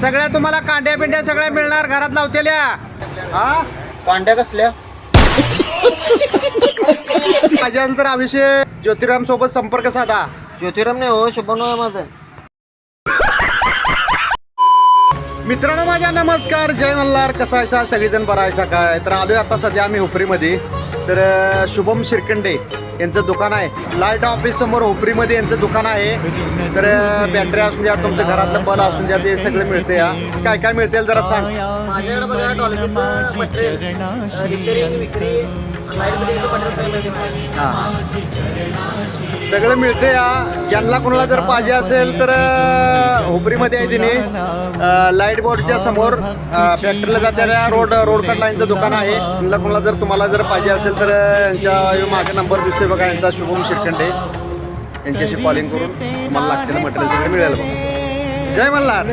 सगळ्या तुम्हाला कांड्या पिंड्या सगळ्या मिळणार घरात लावतेल्या. हा कांड्या कसल्या? माझ्यानंतर अभिषेक ज्योतिराम सोबत संपर्क साधा. ज्योतिराम नाही हो, शुभम आहे माझं. मित्रांनो माझ्या नमस्कार, जय मल्हार. कसा आहे सगळेजण, बरा आहे काय? तर आलोय आता सध्या आम्ही हुपरीमध्ये. तर शुभम शिरकंडे यांचं दुकान आहे, लाईट ऑफिस समोर हुपरीमध्ये यांचं दुकान आहे. तर बॅटरी असून द्या, तुमच्या घरातलं बल असून द्या, ते सगळं मिळते. या काय काय मिळतील जरा सांग. माझ्याकडे बघा डॉल्बीचं मटेरियल, रिपेअरिंग, विक्री, लाईट बिलिंगचं मटेरियल मिळते. सगळं मिळते. या ज्यांना कोणाला जर पाहिजे असेल तर हुपरीमध्ये आहे तिने लाईट बोर्डच्या समोर फॅक्टरीला जात्याला रोड कट लाईनचं दुकान आहे. कोणाला जर तुम्हाला जर पाहिजे असेल तर यांच्या मागे नंबर दिसतोय बघा यांचा, शुभम शिरकंडे. यांच्याशी कॉलिंग करून तुम्हाला लागलेलं मटेरियल सगळं मिळेल बघा. जय मल्हार.